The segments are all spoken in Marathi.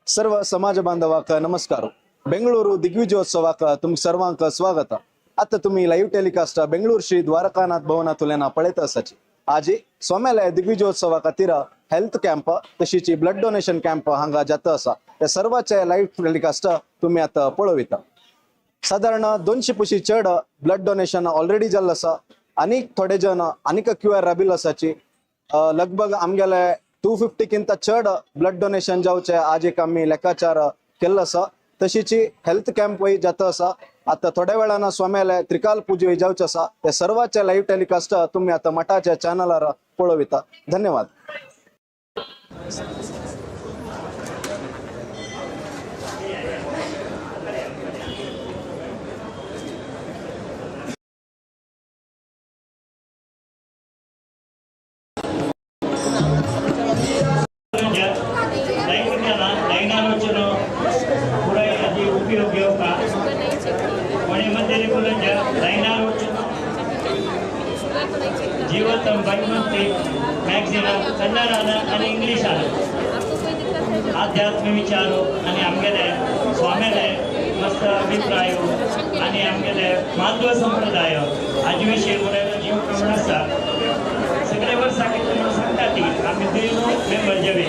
सर्व समाज बांधवाक नमस्कार. बेंगळूरू दिग्विजयोत्सवाक तुमक सर्वांक स्वागत. आता तुम्ही लाईव्ह टेलिकास्ट बेंगळूर श्री द्वारकानाथ भवनातुल्यान पळयत आसाची. आज सोम्याले दिग्विजयोत्सवा खातीर हेल्थ कॅम्प तशीच ब्लड डोनेशन कॅम्प हांगा जाता आसा. त्या सर्वांचे लाईव्ह टेलिकास्ट तुम्ही आता पळयता. साधारण 200 पशी चढ ब्लड डोनेशन ऑलरेडी जाल्लें आसा. आनीक थोडे जण आनीक क्यूआर राबिल्लो आसाची. लगभग आमगेले 250 किंत चढ ब्लड डोनेशन जावचे आज एक आम्ही लेखाचार केल्लो आसा. तशीच हेल्थ कॅम्प जाता आसा. आता थोड्या वेळान सोम्याले त्रिकाल पूजा जावचे आसा. ते सर्वांचे लाईव्ह टेलिकास्ट तुम्ही आता मठाच्या चॅनलार पळयता. धन्यवाद. जीवतम भगवंती मॅगझिन कन्नडान आणि इंग्लिशान आध्यात्म विचारो आणि आमगेले स्वाम्याले मस्त अभिप्राय आणि आमगेले माधव संप्रदाय हाजे विशीं उलयलो जीव प्रमाण आसा. सगळे वर्सां कितें सांगता ती आमी दिलो मेंबर जेवे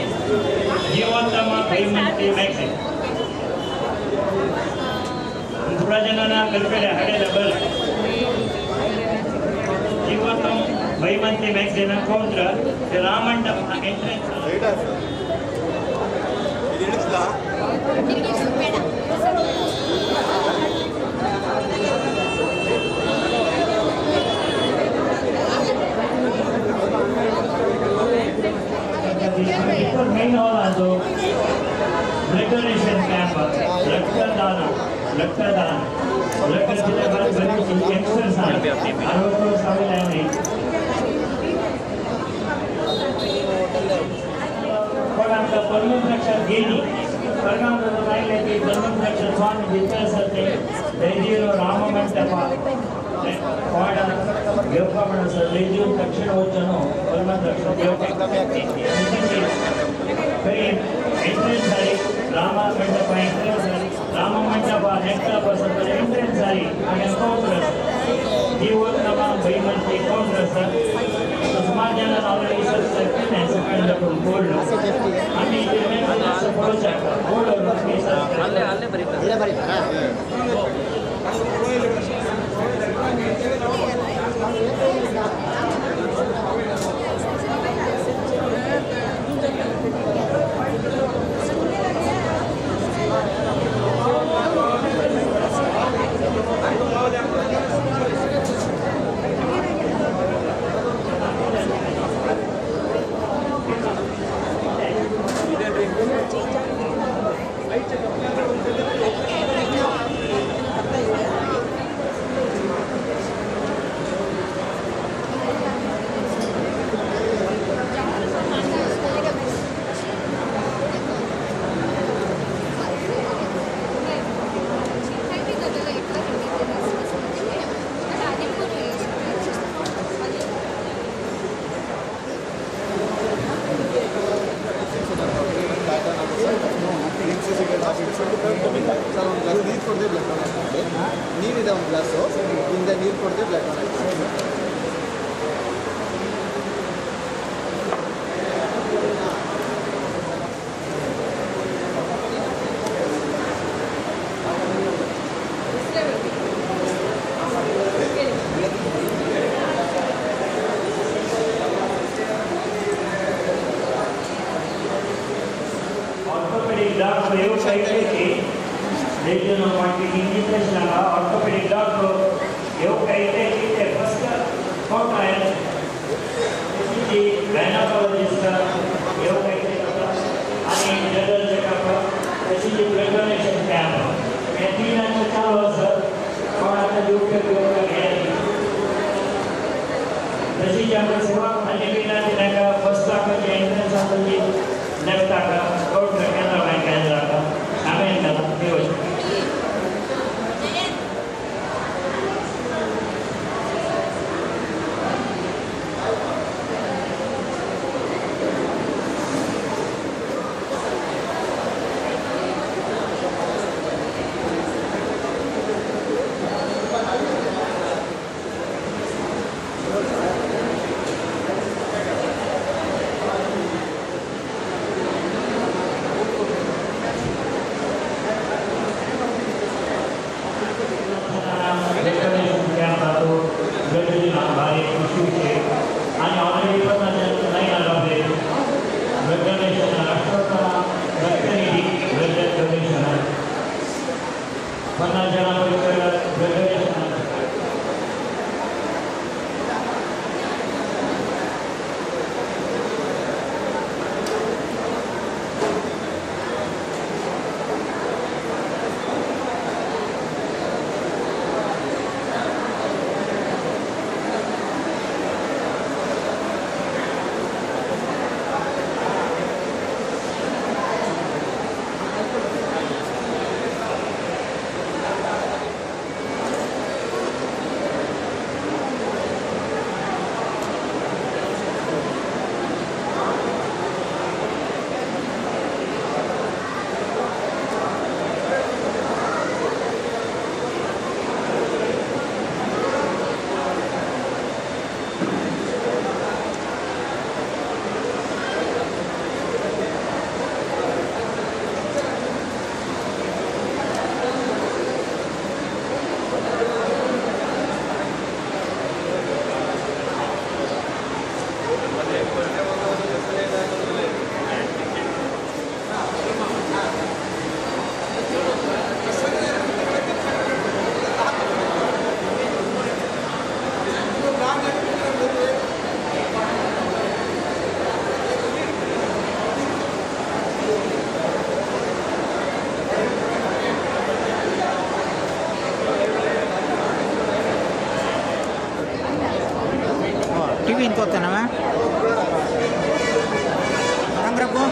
जीवतम भगवंती मॅगझिन पुराजनाना गडबडे हाडेले बल जीवतम Bhagwanti magazine कोंत्र रामंडप entrance main hall आजो ब्लड डोनेशन कॅम्प रक्तदान ब्लड दिले बाद बरी कॅन्सर आरोग्य सावधानी कोणाचा परमभक्षण घेणी परमानंद राहिले की परमभक्षण स्वामी जिथे असते दैजीरो राम मंडप कोण घेवपा म्हणून दैजीव दक्षिण वचनो परमभक्षण घेवपा खरी एंट्रेंस जाली राम मंडप एंट्रेंस जाली राम मंडप नेक्स्ट पर्सन एंट्रेंस जाली आणि काउंटर जीवोत्तम भगवंती काउंटर समाजाला ऑलरेडी सबस्क्राइब सेकंड करून बोललो आणि इथे सपोर्ट बोललो आले बरी ನೀರು ಕೊಡದೆ ಬ್ಲಡ್ ನೀರಿದೆ ಒಂದು ಗ್ಲಾಸು ಇಂದ ನೀರು ಕೊಡದೆ ಬ್ಲಡ್ ऑर्थोपेडिक डॉक्टर येऊ काही ते फर्स्ट कॉन्ट्रॅक्ट त्याची गायनाकोलॉजिस्ट येऊ काही आणि जनरल चेकअप त्याची ब्लड डोनेशन कॅम्प या तीनांचं चालू असं कोणाचा उपयोग घ्यायला तशी आपण सेवा खाली गेला फर्स्ट टाकाची एंट्रन्स असायची लेफ्ट टाका कोर्ट केंद्र बँक केंद्र आम्ही त्याला देऊ शकतो. ಕಮಿಷನರ್ ಅಷ್ಟೋತ್ತಮ ರತ್ನನಿಧಿ ವೆಲ್ಫೇರ್ ಕಮಿಷನರ್, ಪನ್ನಜನ ವೆಲ್ಫೇರ್ ಟಿವಿ ಇಂಕೋತಾನವ ರಂಗ್ರಪ್ಪು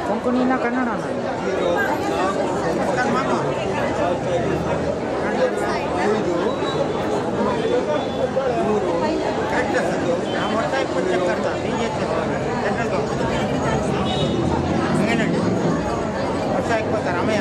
ಕೊಂಕಣಿನ ಕನ್ನಡ రమయ్య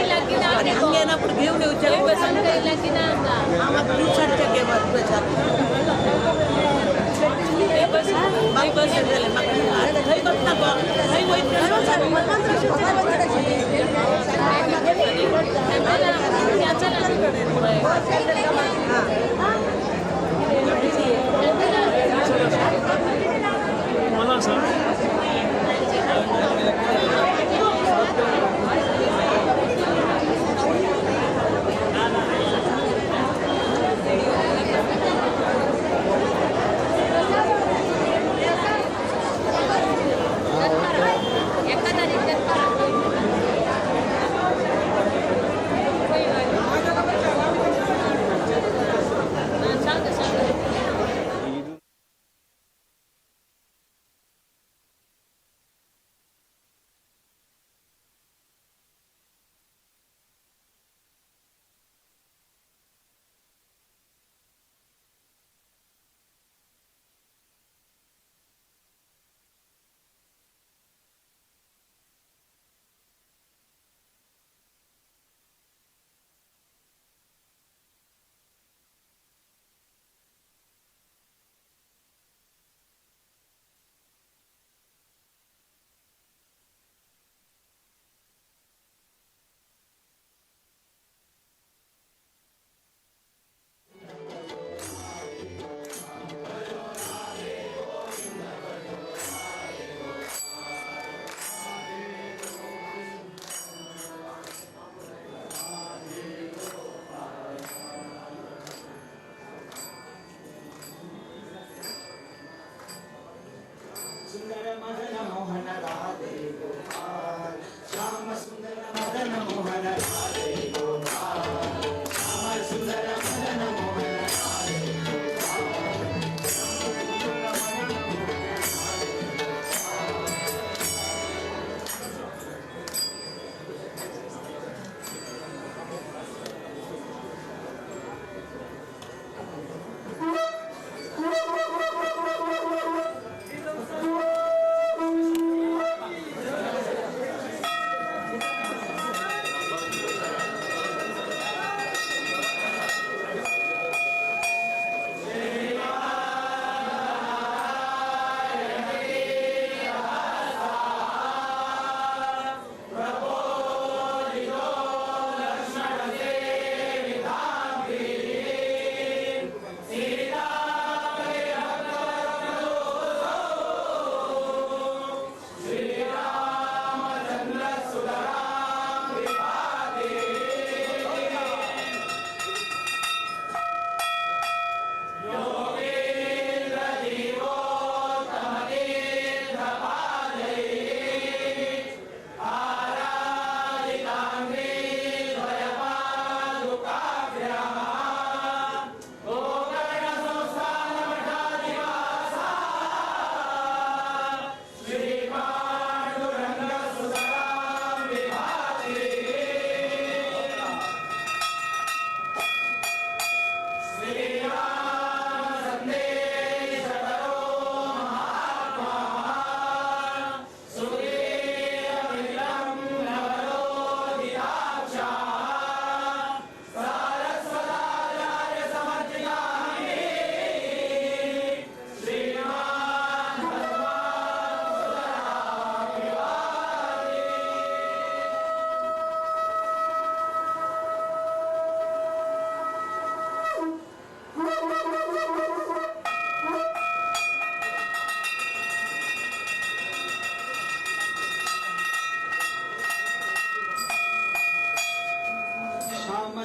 हंगेनప్పుడు घेऊन येऊ चले बस आम्हाला दूर चढते बस बाई बस झाले मग काही बघ ना काही होईल मला सर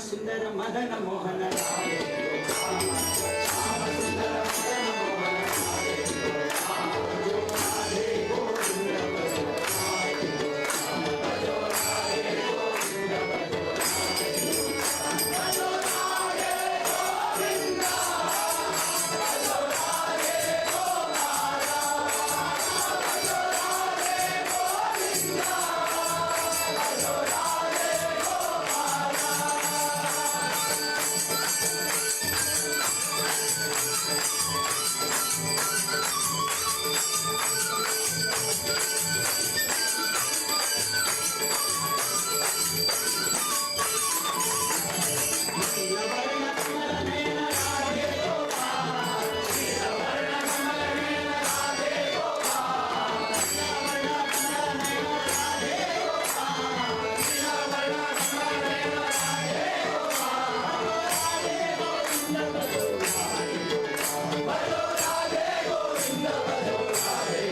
ಸುಂದರ ಮದನ ಮೋಹನ ರಾಧೆ ಶ್ಯಾಮ ಸುಂದರ ಮದನ ಮೋಹನ ರಾಧೆ ಗೋವಿಂದ ಭಜೋ ರಾಧೆ ಭಜೋ ರಾಧೆ ಗೋವಿಂದ ಭಜೋ ರಾಧೆ ಭಜೋ ರಾಧೆ ಗೋವಿಂದ ಭಜೋ ರಾಧೆ ಗೋಪಾಲ ಭಜೋ ರಾಧೆ ಗೋವಿಂದ ಭಜೋ ರಾಧೆ ಗೋಪಾಲ ನೀಲವರ್ಣ ಕಮಲನಯನ ರಾಧೆ ಗೋಪಾಲ ನೀಲವರ್ಣ ಕಮಲನಯನ ರಾಧೆ ಗೋಪಾಲ ನೀಲವರ್ಣ ಕಮಲನಯನ ರಾಧೆ ಗೋಪಾಲ ನೀಲವರ್ಣ ಕಮಲನಯನ ರಾಧೆ ಗೋಪಾಲ ರಾಧೆ ಗೋವಿಂದ ಭಜೋ ರಾಧೆ ಭಜೋ ರಾಧೆ ಗೋವಿಂದ ಭಜೋ ರಾಧೆ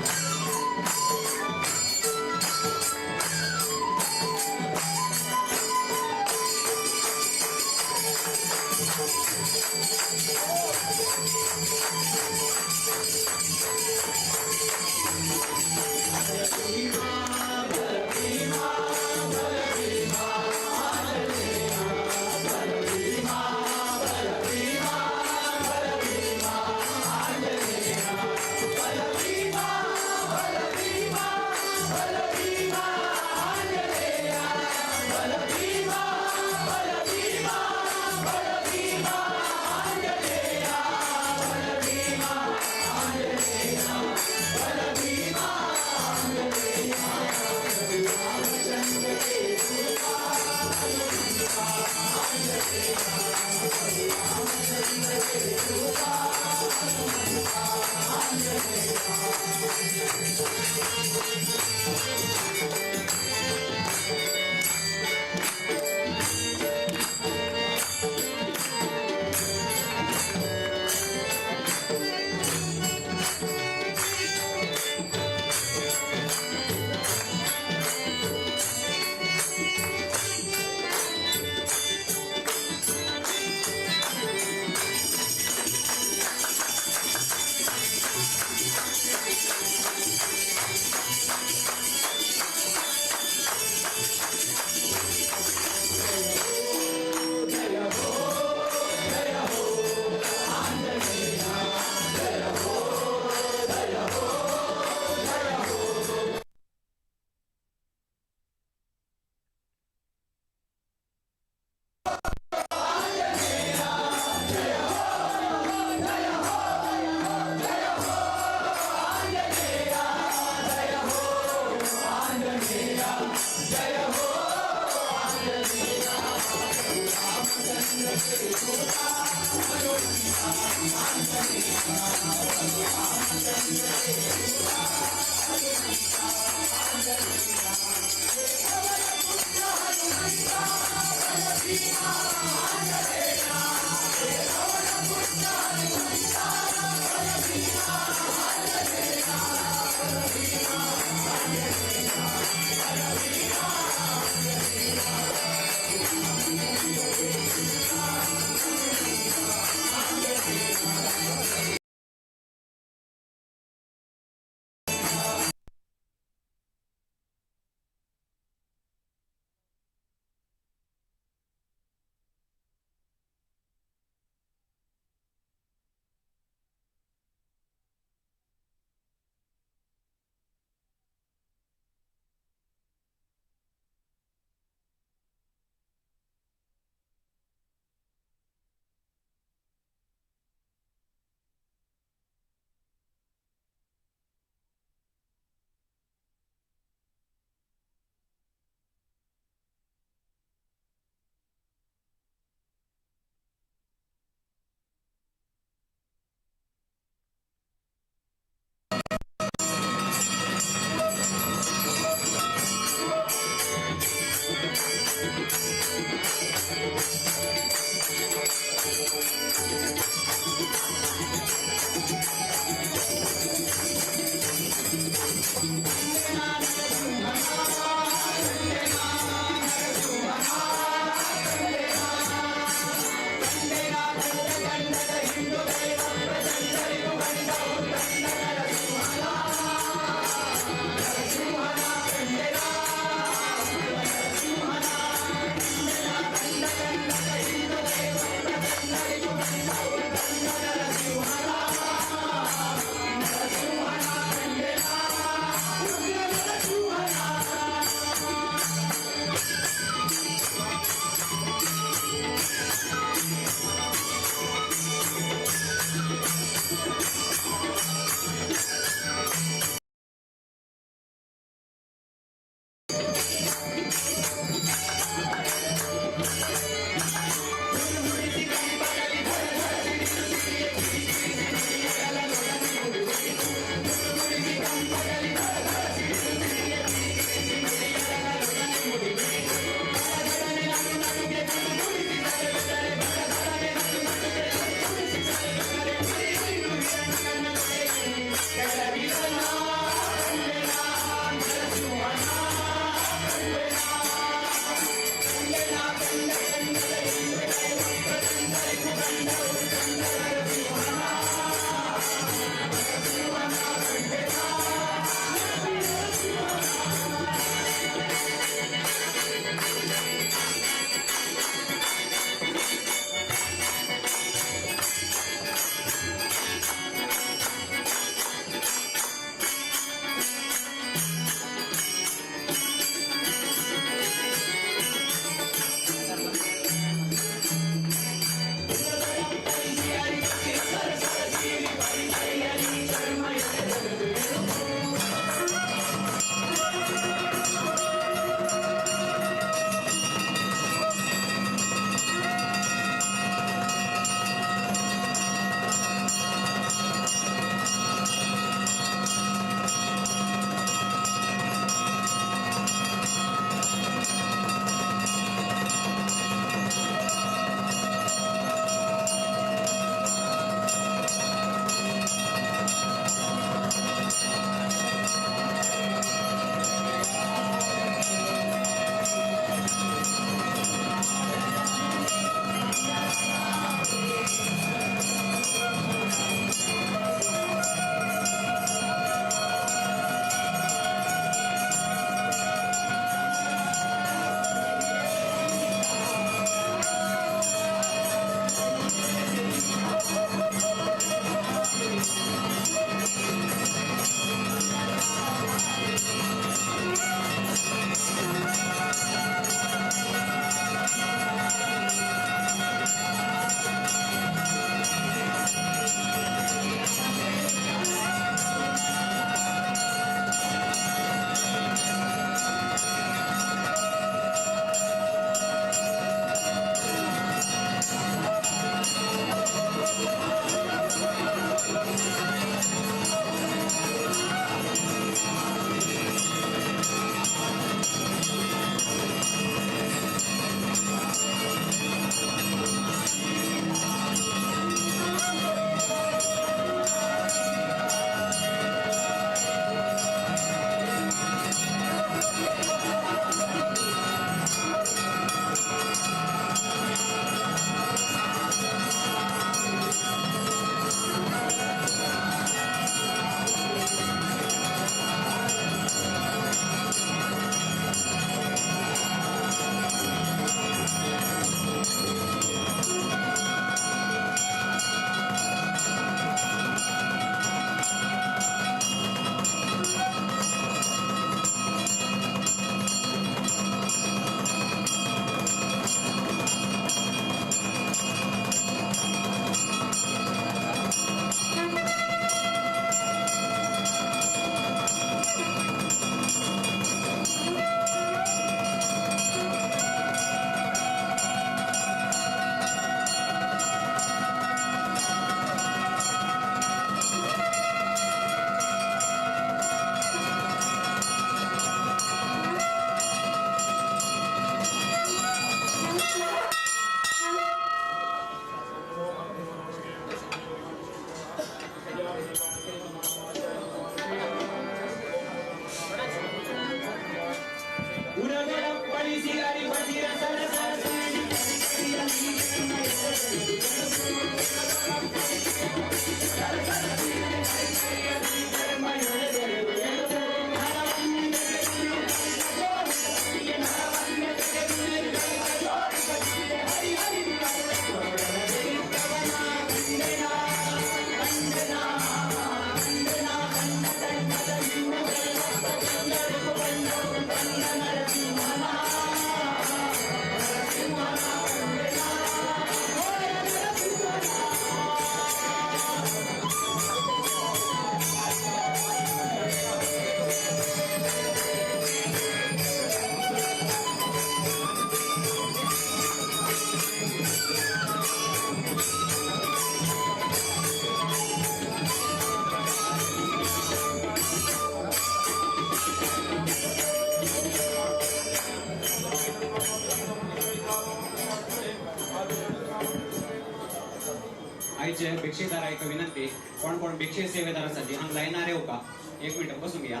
भिक्षेदारा एक विनंती, कोण कोण भिक्षे सेवेदारासाठी हांग लायनार येऊ का? एक मिनिट बसून घ्या.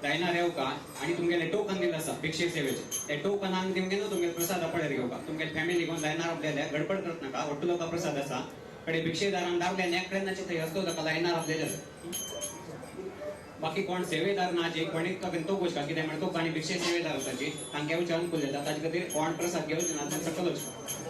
लायनार येऊ का? आणि तुमगेले टोकन दिलं असा भिक्षे सेवेचे, त्या टोकनांक तेमगे ना तुमगे प्रसाद पडेल घेऊ का? तुमगे फॅमिली घेऊन लायनार आपल्याला गडबड करत नका. ಒಟ್ಟು लोक प्रसाद असा कडे भिक्षेदारांना दावल्या नेकड्यांचे थंय असतो ताका लायनार आपल्याला. बाकी कोण सेवेदार नाचे कोणी तो गोष्ट किती म्हणतो आणि भिक्षे सेवेदार असाची तांगे घेवचे अनुकूल जाता ताजे खातीर कोण प्रसाद घेवचे ना तांचे सकल वचपाक.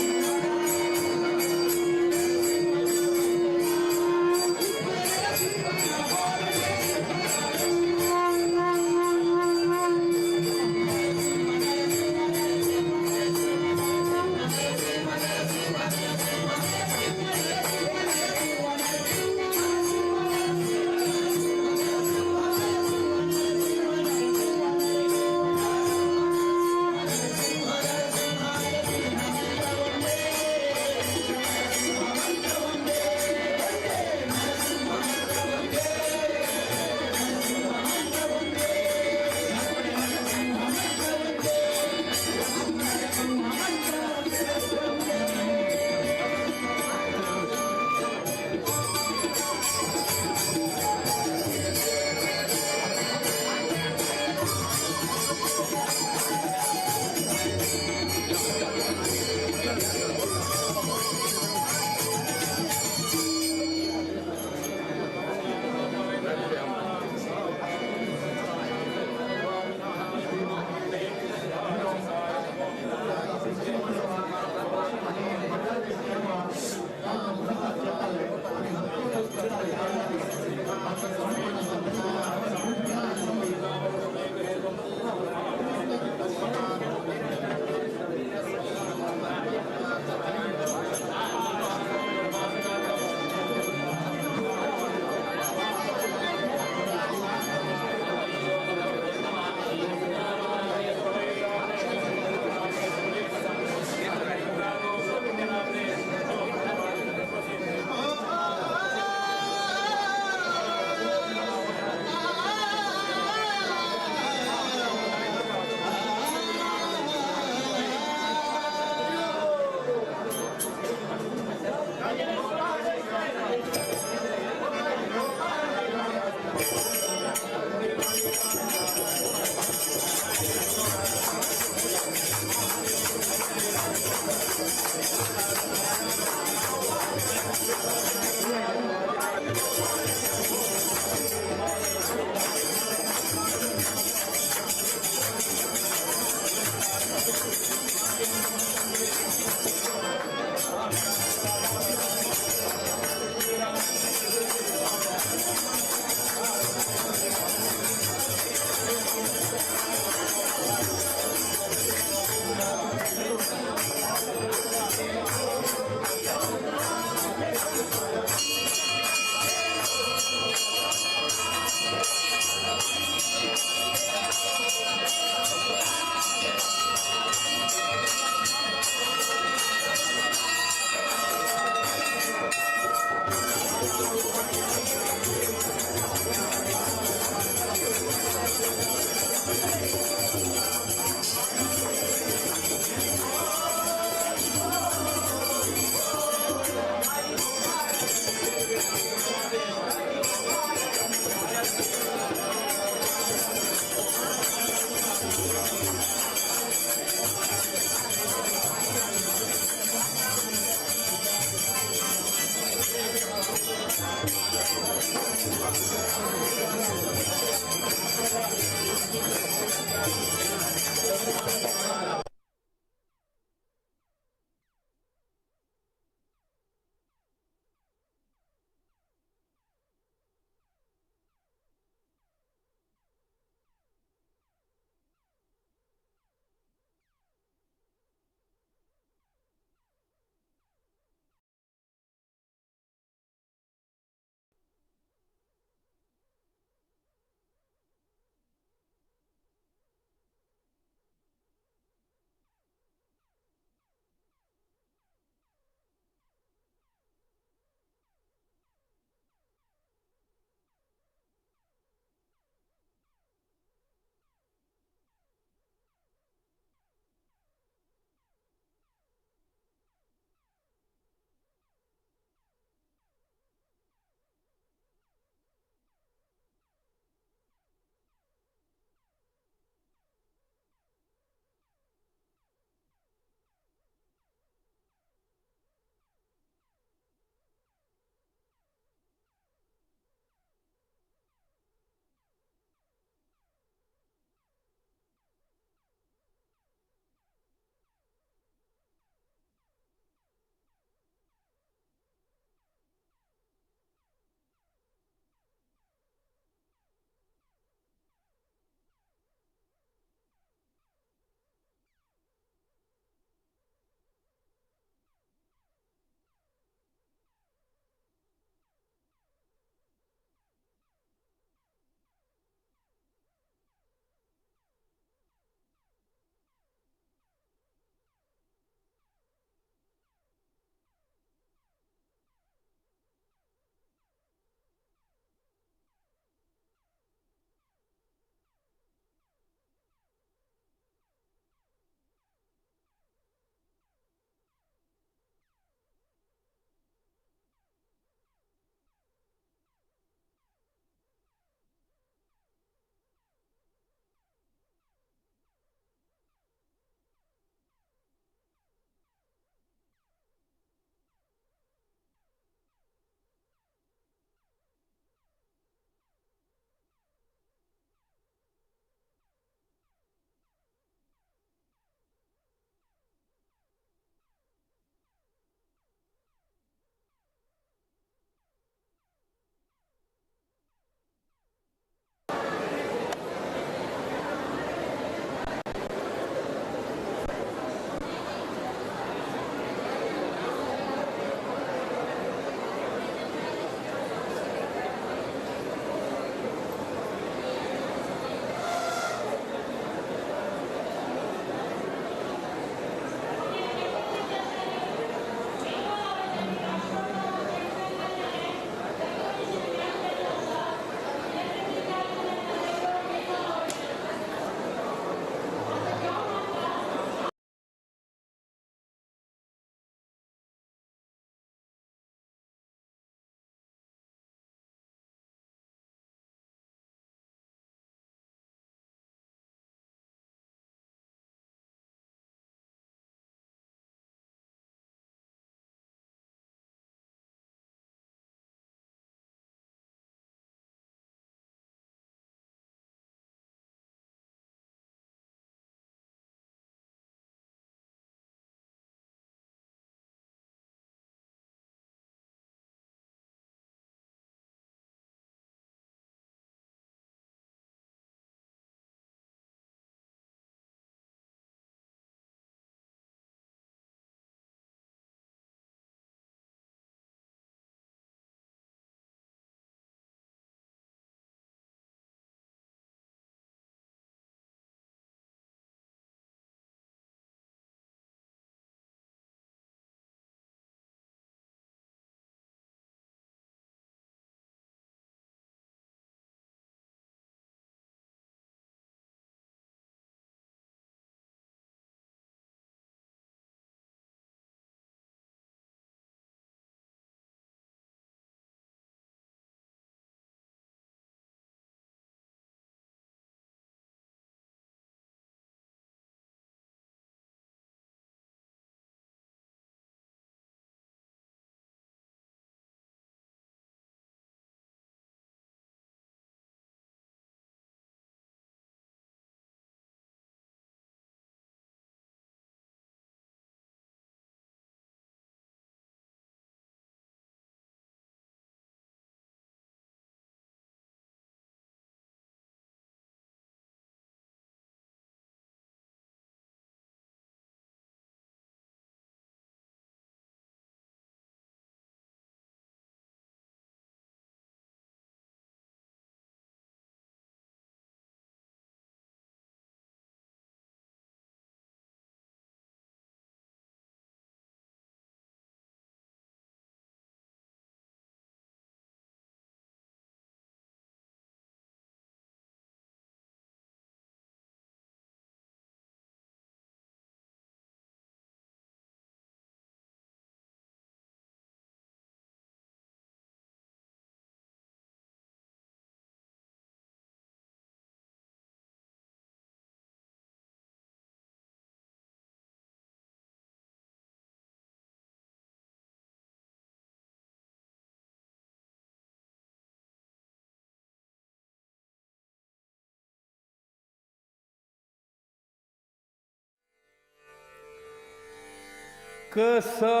कसा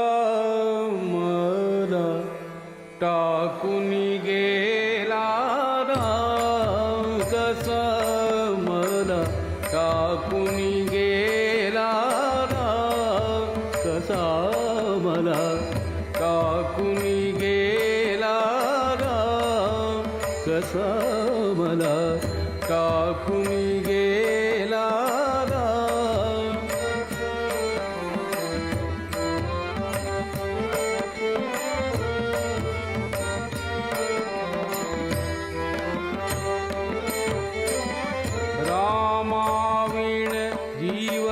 मला टाकून गेला राम, कसा मला टाकून गेला राम, कसा मला टाकून गेला राम, कसा मला टाकून गेला राम. रामाविण जीव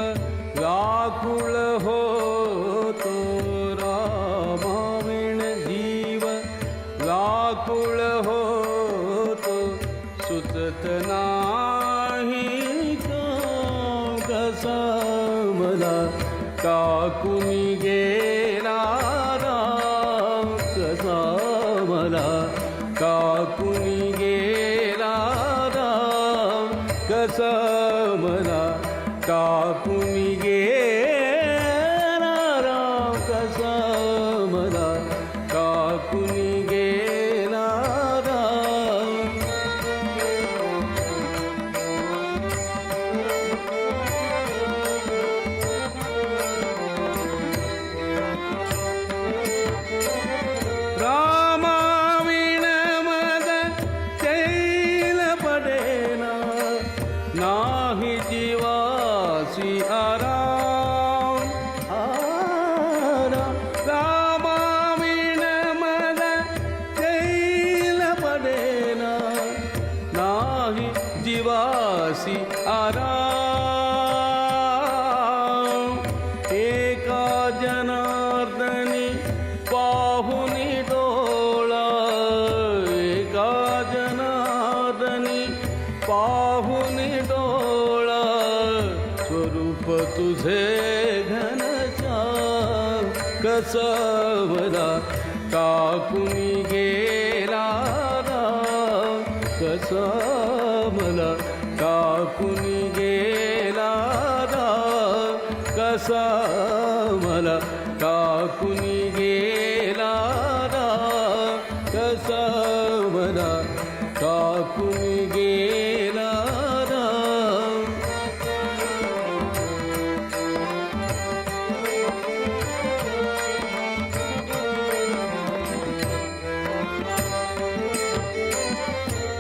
व्याकुळ होतो, रामाविण जीव व्याकुळ होतो, सुचत नाही तो कसा मला टाकून गेला राम, कसा मला टाकून गेला राम, कसा मला टाकून गेला राम, कसा मला टाकून गेला राम. रामाविण मद तैल पडेना, नाही जीवासी आराम, आराम. रामाविण मद तैल पडेना, नाही जीवासी आराम. एका जनार्दनी पाहुनी डोळा, एका जनार्दनी पाहुनी डोळा, स्वरूप तुझे घनश्याम, कसा मला टाकून गेला राम, कसा मला टाकून गेला राम, कसा मला टाकून गेला राम, कसा मला टाकून गेला राम.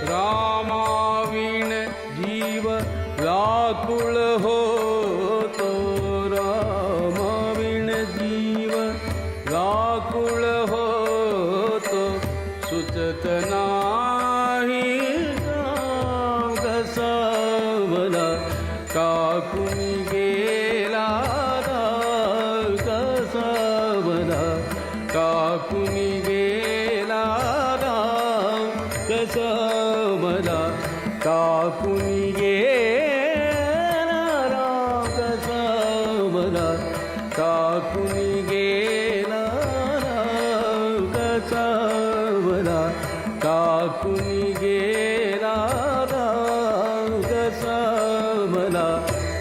रामाविण जीव व्याकुळ होतो, रामाविण जीव व्याकुळ होतो, सुचत नाही राम, कसा मला टाकून गेला राम, कसा मला टाकून गेला राम, कसा मला टाकून गेला राम, कसा मला टाकून गेला राम, कसा मला टाकून गेला राम, कसा मला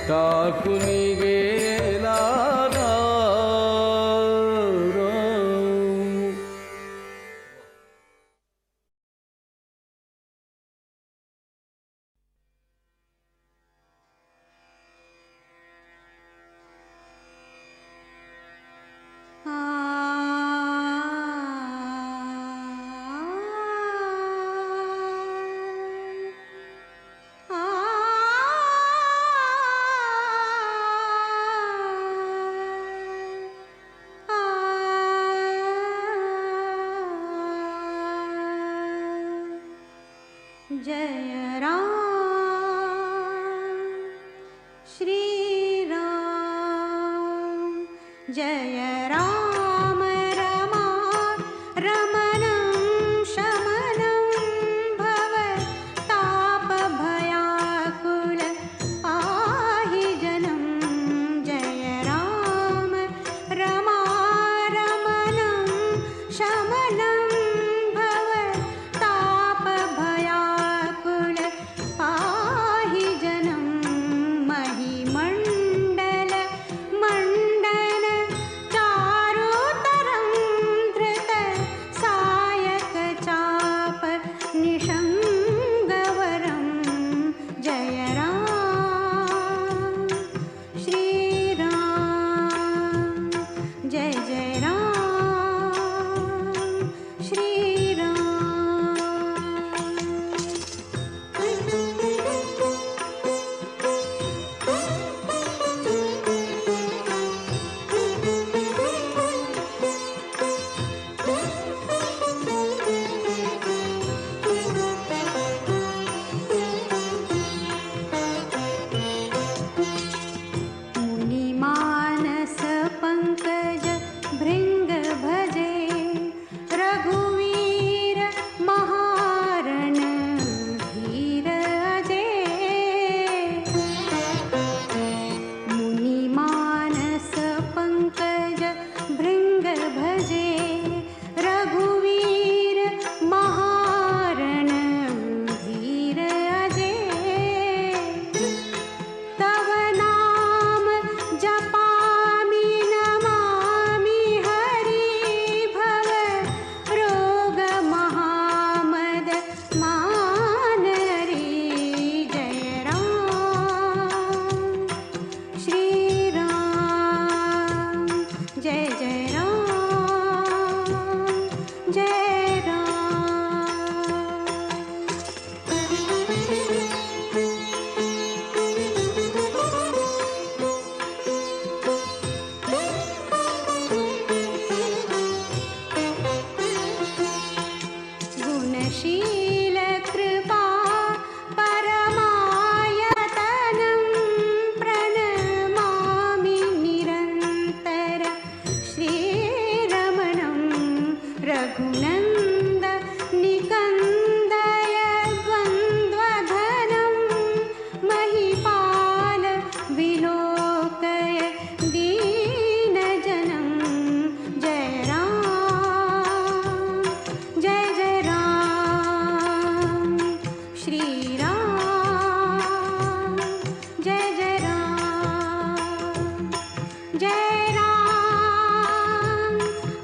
टाकून गेला राम. जय राम श्री राम, जय राम रमा रमणं शमनं भव ताप भयाकुल पाहि जनं. जय राम रमा रमणं शमनं भव ताप भयाकुल पाहि जनं. महिमण्डल मण्डन पंकज भृंग भजे रघुवीर महारण धीर अजय मुनि मानस पंकज भृंग भजे रघुवीर महारण धीर अजय तव नाम जपामि नमामि हरि भव रोग महामद मानरी जय राम श्री राम जय जय राम जय राम गुणशील कृपा परमायतनं प्रणमामि निरन्तर श्रीरमणं रघुनन्द निकन्दय द्वन्द्वधनं महिपाल विलोकय दीनजनं जय राम जय जय राम श्री राम जय जय राम जय राम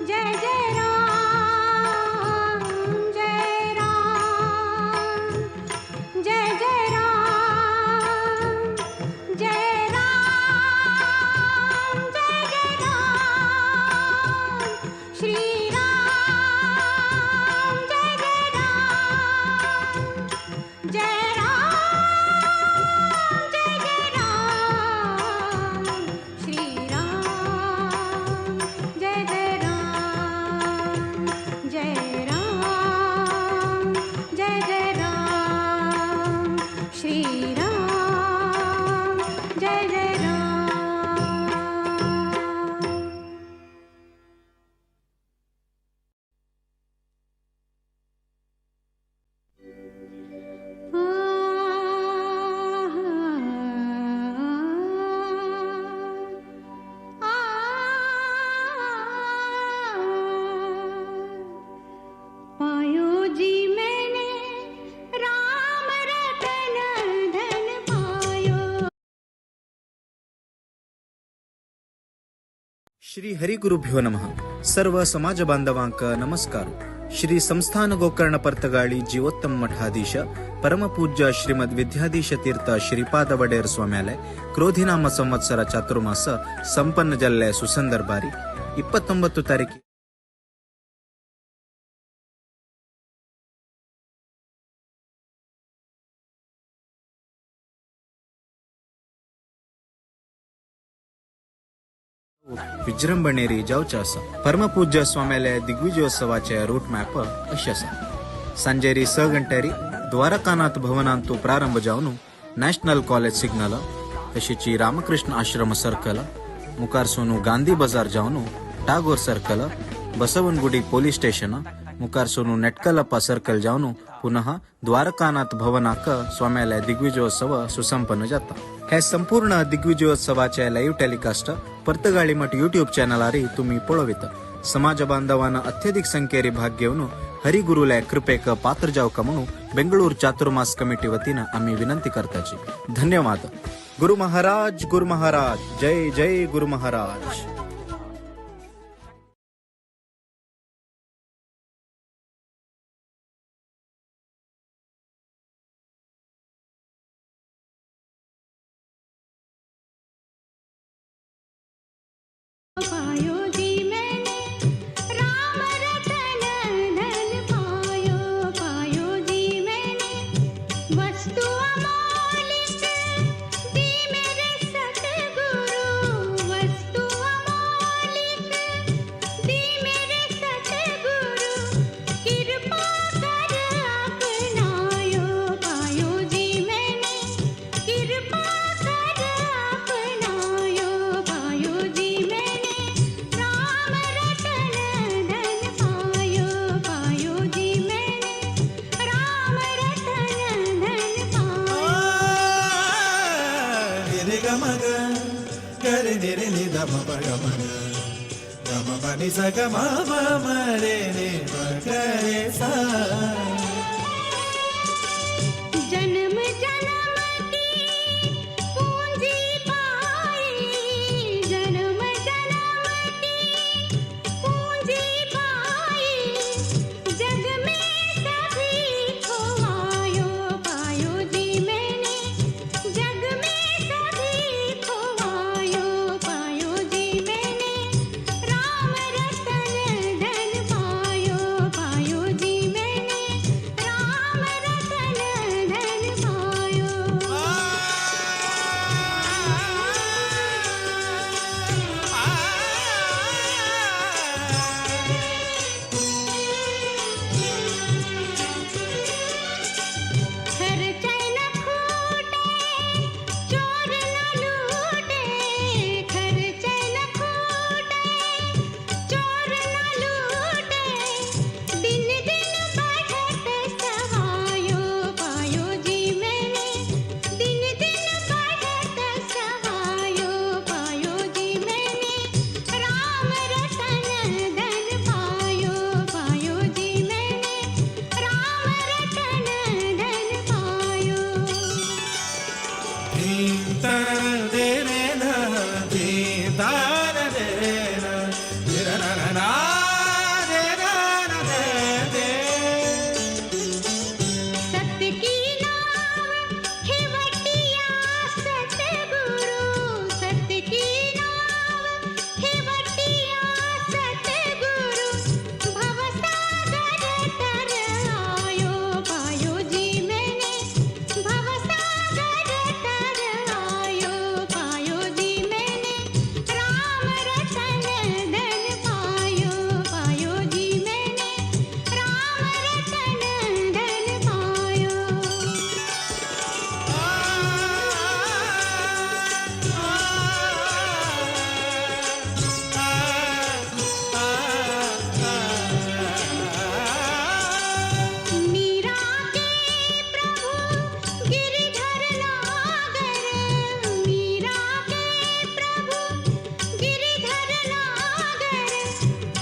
जय जय राम जय राम जय जय राम जय राम जय जय राम श्री राम जय जय राम जय राम जय जय राम श्री राम जय जय राम जय राम जय जय राम श्री राम जय जय राम पायो जी मैंने राम रतन धन पायो श्री हरिगुरुभ्यो नमः. सर्व समाज बांधवांक नमस्कार. श्री संस्थान गोकर्ण पर्तगाळी जीवोत्तम मठाधीश परमपूज्य श्रीमद विद्याधीश तीर्थ श्रीपाद वडेर स्वाम्यालय क्रोधिनाम संवत्सर ಚಾತುರ್ಮಾಸ ಸಂಪನ್ನ ಜಲ್ಲೆ ಸುಸಂದರ್ಭಾರಿ 29 ತಾರೀಕು विजृंभणेरी जावचे आसा. परमपूज्य स्वाम्यालय दिग्विजयोत्सवाचे रूट मॅप अशें आसा. सांजेरी 6 गंटेरी द्वारकानाथ भवनांतू प्रारंभ जावन नॅशनल कॉलेज सिग्नल तशीच रामकृष्ण आश्रम सर्कल मुखार सोनू गांधी बाजार जावन Tagore circle Basavanagudi police station मुखार सोनू नेटकलप्प सर्कल जावन पुनः द्वारकानाथ भवनाक स्वाम्यालय दिग्विजयोत्सव सुसंपन्न जाता. हे संपूर्ण दिग्विजयोत्सवाचे लाईव्ह टेलिकास्ट पर्तगाळी मठ यूट्यूब चॅनलारी तुम्ही पळोविता. समाज बांधवांना अत्यधिक संख्येरी भाग घेऊन हरिगुरुले कृपेक पात्र जावका म्हणून बेंगळूर चातुर्मास कमिटी वतीनं आम्ही विनंती करताची. धन्यवाद. गुरु महाराज जय जय गुरु महाराज. पायो जी मैंने राम रतन धन पायो पायो जी मैंने वस्तु अमोलिक दी मेरे सतगुरु वस्तु अमोलिक ಮ ಪ ಗ ಮ ಗ ಗ ಮ ಪ ನಿ ಸ ಗ ಮ ಪ ಮ ರೆ ರೆ ಮ ಗ ರೆ ಸ जन्म जन्म की पूंजी पाई जन्म जन्म की पूंजी पाई जग में सभी खोवायो पायो जी मैंने जग में सभी खोवायो पायो जी मैंने राम रतन धन पायो पायो जी मैंने राम रतन धन पायो खर्च न खूटे चोर न लूटे खर्च न खूटे चोर न लूटे दिन दिन बढ़त सहायो पायो जी मैंने दिन दिन बढ़त सहायो पायो जी मैंने राम रतन धन पायो पायो जी मैंने राम रतन धन पायो ಧೀಂ ತರ ದೇ ರೆ ನ ಧೀಂ ತರ ದೇ ನ ಧೀ ರ ನ ನ ನ ದೇ ರ ನ ದೇ ದೇ सत्य की नाव खिवटिया सतगुरु सत्य की नाव खिवटिया सतगुरु भवसागर तर आयो पायो जी मैंने भवसागर तर आयो पायो जी मैंने राम रतन धन पायो पायो जी मैंने राम रतन धन पायो मीरा के प्रभु गिरिधर नागर मीरा के प्रभु गिरिधर नागर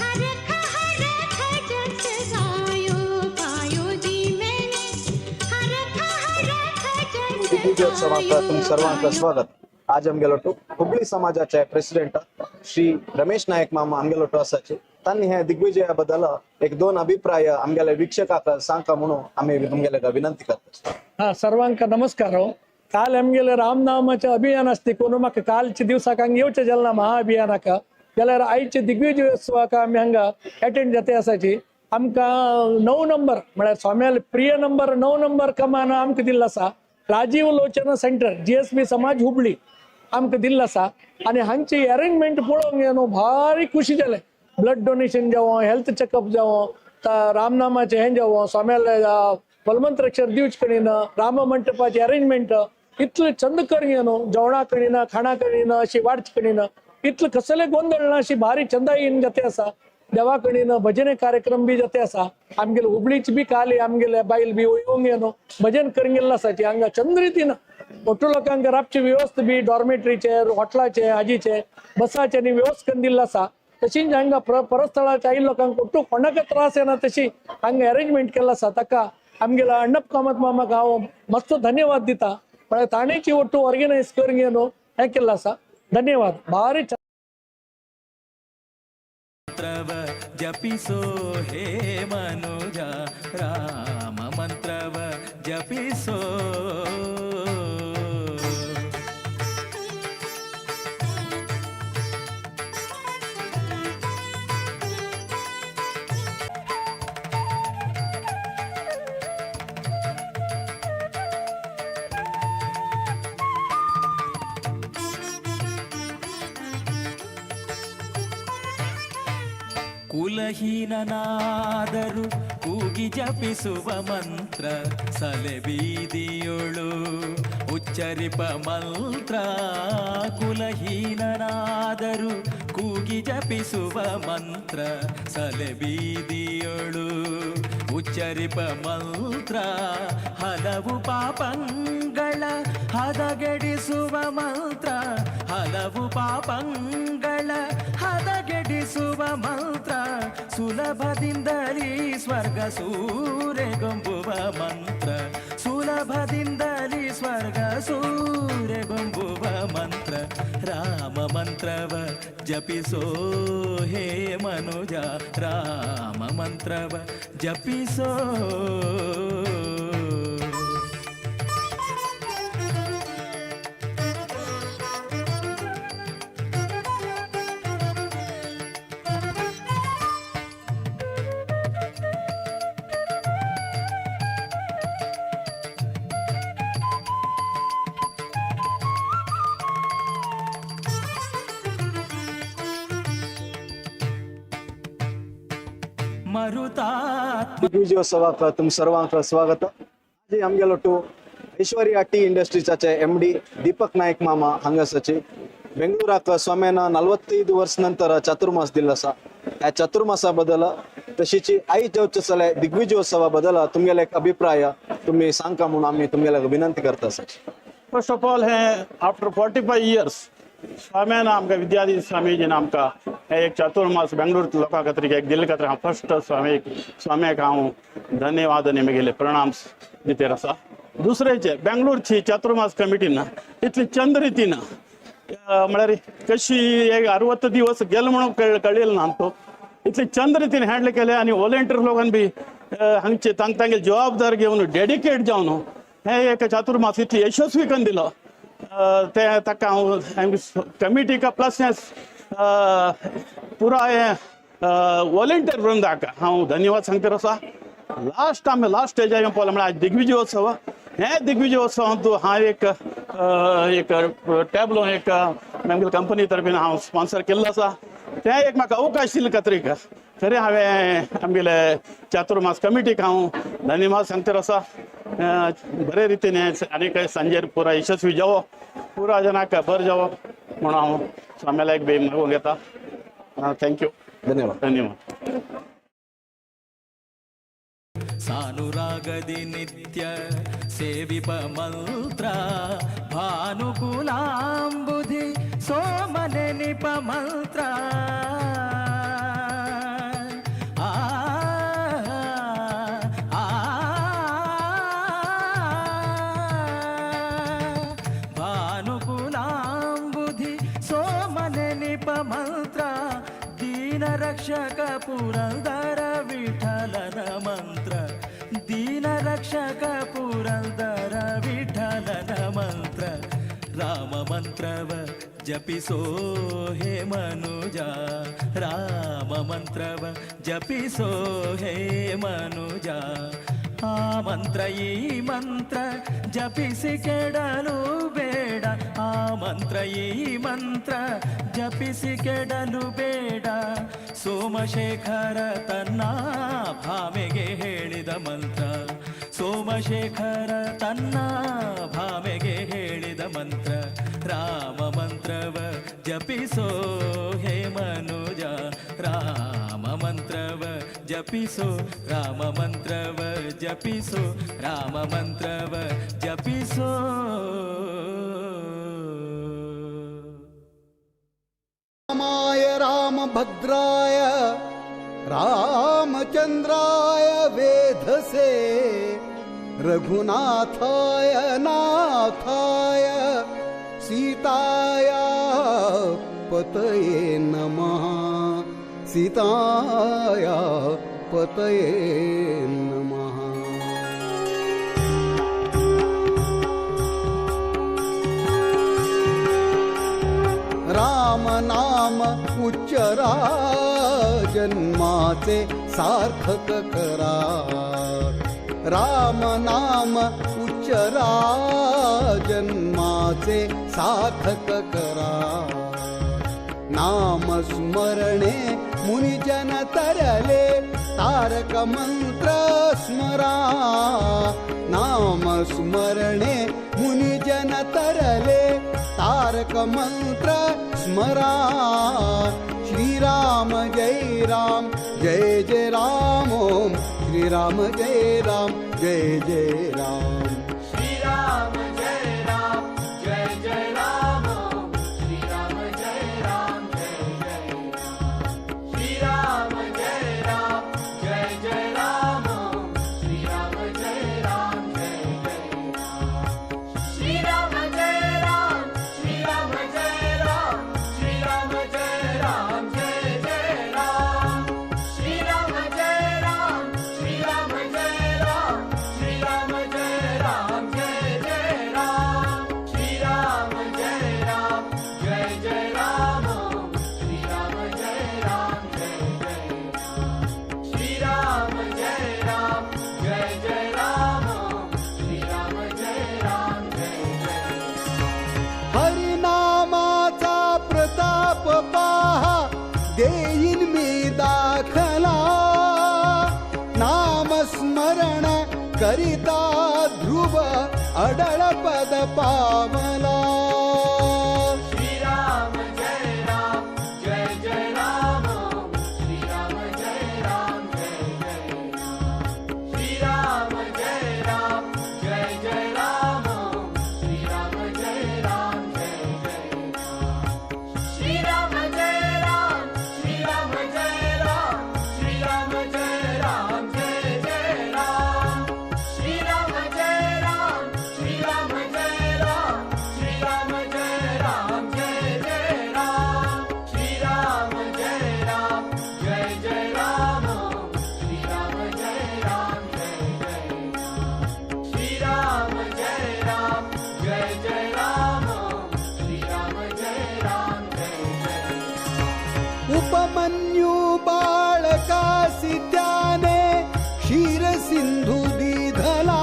हरख जस गायो पायो जी मैंने हरख जस दिग्विजयोत्सवाक तुम सर्वांक स्वागत. आज आमगेलोटू हुबळी समाजाचे प्रेसिडेंट श्री रमेश नायक मामा आमगेलोटू आसाचे तांणी हे दिग्विजया बद्दल एक दोन अभिप्राय आमगेले वीक्षकाक सांगता म्हणून आम्ही तुमगेले विनंती करता. हा सर्वांक नमस्कार. काल आमगेले रामनामाचे अभियान असते कोण म्हाका कालचे दिवसाक हांगा येवचे जालें महाअभियानाक जाल्यार आयचे दिग्विजयोत्सवाक आमी हांगा अटेंड जाते आसाची आमकां 9 नंबर म्हळ्यार स्वाम्याल प्रिय नंबर 9 नंबर कमान आमकां दिल्लो आसा. राजीव लोचन सेंटर GSB समाज हुबळी आमकां दिल्लो आसा आनी हांची अरेंजमेंट पळोवंक न्हू भारी खुशी जालें. ब्लड डोनेशन जावं हेल्थ चेकअप जावं रामनामाचें हें जावं स्वाम्याल बलवंतरेश्वर दिवचे कडेन राम मंटपाची अरेंजमेंट इतलें चंद कडेन न्हू जेवणा कडेन खाणा कडेन अशी वाडचे कडेन इतलें कसलें गोंधळ ना अशी भारी चंदायेन जाते आसा. देवा कडेन भजने कार्यक्रम बी जाते आसा. आमगेले हुबळीच बी काल आमगेले बायल बी येवंक न्हू भजन करूंक गेल्लो आसाची हांगा चंद रितीन मोठो लोकांक रावची वेवस्था बी डॉर्मेटरीचे हॉटेलाचे हाजीचे बसाचे आनी वेवस्था करून दिल्लो आसा. तशीच हांगा परस्थळाच्या आई लोकांक कुठू कोणाक त्रास येना तशी हांगा अरेंजमेंट केल्लो आसा. ताका आमगेला अण्णप कामत मामाक हांव मस्त धन्यवाद दिता. म्हळ्यार ताणेची ಒಟ್ಟು ऑर्गनायज करूंक न्हू हें केल्लो आसा. धन्यवाद. भारी ಮಂತ್ರವ ಜಪಿಸೋ ಹೇ ಮನುಜ ರಾಮ ಮಂತ್ರವ ಜಪಿಸೋ ಕುಲಹೀನನಾದರೂ ಕೂಗಿ ಜಪಿಸುವ ಮಂತ್ರ ಸಲೆ ಬೀದಿಯೊಳು ಉಚ್ಚರಿಪ ಮಂತ್ರ ಕುಲಹೀನನಾದರೂ ಕೂಗಿ ಜಪಿಸುವ ಮಂತ್ರ ಸಲೆಬೀದಿಯೊಳು ಉಚ್ಚರಿಪ ಮಂತ್ರ ಹಲವು ಪಾಪಂಗಳ ಹದಗೆಡಿಸುವ ಮಂತ್ರ ಹಲವು ಪಾಪಂಗಳ ಹದಗೆಡಿಸುವ ಮಂತ್ರ ಸುಲಭದಿಂದಲೇ ಸ್ವರ್ಗ ಸೂರೆಗೊಂಬುವ ಮಂತ್ರ ಸುಲಭದಿಂದಲೇ ಸ್ವರ್ಗ ಸೂರೆಗೊಂಬುವ ಮಂತ್ರ ರಾಮ ಮಂತ್ರವ ಜಪಿಸೋ ಹೇ ಮನುಜ ರಾಮ ಮಂತ್ರವ ಜಪಿಸೋ दिग्विजयोत्सवाक तुम सर्वांक स्वागत. आज आमगे लोटू ऐश्वर्या टी इंडस्ट्रीचे MD दीपक नायक मामा हांगासरची बेंगळुराक स्वाम्यान 45 वर्ष नंतर चातुर्मास दिल्लो आसा. ह्या चातुर्मासा बद्दल तशीच आई जेवचले दिग्विजयोत्सवा बद्दल तुमगेले एक अभिप्राय तुम्ही सांगा म्हणून आम्ही तुमगेले विनंती करता आसा. फर्स्ट ऑफ ऑल है आफ्टर 45 इयर्स स्वाम्यान आमकां विद्याधीश स्वामीजीन आमकां हे एक चातुर्मास बेंगळूर लोकां खातीर एक दिल्ले खातीर हांव फर्स्ट स्वाम्याक हांव धन्यवाद निमगेले प्रणाम दितेर आसा. दुसरेचे बेंगळूरची चातुर्मास कमिटीन इतली चंद रितीन म्हळ्यार कशी एक 60 दिवस गेले म्हणून कळिल्लो ना तो इतली चंद रितीन हँडल केले आनी वॉलंटियर लोकांनी बी हांगचे तांगेली जबाबदार घेवन डेडिकेट जावन हे एक चातुर्मास इतली यशस्वी करून दिलो ते ताका हांव कमिटी का प्लस पुराय वॉलंटियर वृंदाक हांव धन्यवाद सांगता आसा. लास्ट स्टेजार येवन पळयलें म्हळ्यार दिग्विजयोत्सव हे दिग्विजयोत्सवांत हांव एक टॅबलो एक आमगे कंपनी तर्फेन हांव स्पॉन्सर केल्लो आसा. ते एक म्हाका अवकाश दिले खातीर खरें हांवें आमगेले चातुर्मास कमिटीक हांव धन्यवाद सांगता आसा. बरे रितीन आनी सांजेर पुरा यशस्वी जावो पुरा जनाक बरें जावो म्हणून हांव स्वाम्याक बी मागूंक येता. थँक्यू. धन्यवाद. सानुरागदि नित्य सेविप मंत्र भानुकुलांबुधि सोमने निप मंत्र भानुकुलांबुधि सोमने निप मंत्र दीन रक्षक पुरंदर विठ्ठलन मंत्र दीन रक्षक पुरंदर विठ्ठलन मंत्र राम मंत्रव जपिसो हे मनुजा राम मंत्रव जपिसो हे मनुजा आ मंत्र ई मंत्र जपिसी केडलु बेड आ मंत्र ई मंत्र जपिसी केडलु बेड ಸೋಮಶೇಖರ ತನ್ನ ಭಾಮೆಗೆ ಹೇಳಿದ ಮಂತ್ರ ಸೋಮಶೇಖರ ತನ್ನ ಭಾಮೆಗೆ ಹೇಳಿದ ಮಂತ್ರ ರಾಮ ಮಂತ್ರವ ಜಪಿಸೋ ಹೇ ಮನುಜ ರಾಮ ಮಂತ್ರವ ಜಪಿಸೋ ರಾಮ ಮಂತ್ರವ ಜಪಿಸೋ ರಾಮ ಮಂತ್ರವ ಜಪಿಸೋ रामाय रामभद्राय रामचंद्राय वेधसे रघुनाथाय नाथाय सीताया पतये नमः सीताया पतये नमः. राम नाम उच्चरा जन्माचे सार्थक करा राम नाम उच्चरा जन्माचे सार्थक करा नाम स्मरणे मुनिजन तरले तारक मंत्र स्मरा नाम स्मरणे मुनिजन तरले तारक मंत्र स्मरा श्रीराम जय राम जय जय राम ओम श्रीराम जय राम जय जय राम श्रीराम जय राम जय जय राम ओम श्रीराम जय राम जय जय राम श्रीराम जय राम जय जय राम ओम श्रीराम जय राम जय जय राम श्रीराम जय राम श्रीराम जय राम श्रीराम जय राम जय जय राम श्रीराम जय राम श्रीराम जय राम श्रीराम जय राम जय जय राम श्रीराम जय राम जय जय राम ओम श्रीराम जय राम जय जय राम श्रीराम जय राम जय जय राम ओम श्रीराम जय राम जय जय हरिनामाचा प्रताप पाहा देईन मी दाखला नाम स्मरण करिता ध्रुव अडळ पद पावला श्रीराम जय राम जय जय राम ओम श्रीराम जय राम जय जय राम श्रीराम जय राम जय जय राम ओम श्रीराम जय राम जय जय राम श्रीराम जय राम श्रीराम जय राम श्रीराम जय राम जय जय राम श्रीराम जय राम श्रीराम जय राम श्रीराम जय राम जय जय राम श्रीराम जय राम जय जय राम ओम श्रीराम जय राम जय जय राम श्रीराम जय राम जय जय राम ओम श्रीराम जय राम जय जय उपमन्यू बाळकासी त्याने क्षीर सिंधू दिधला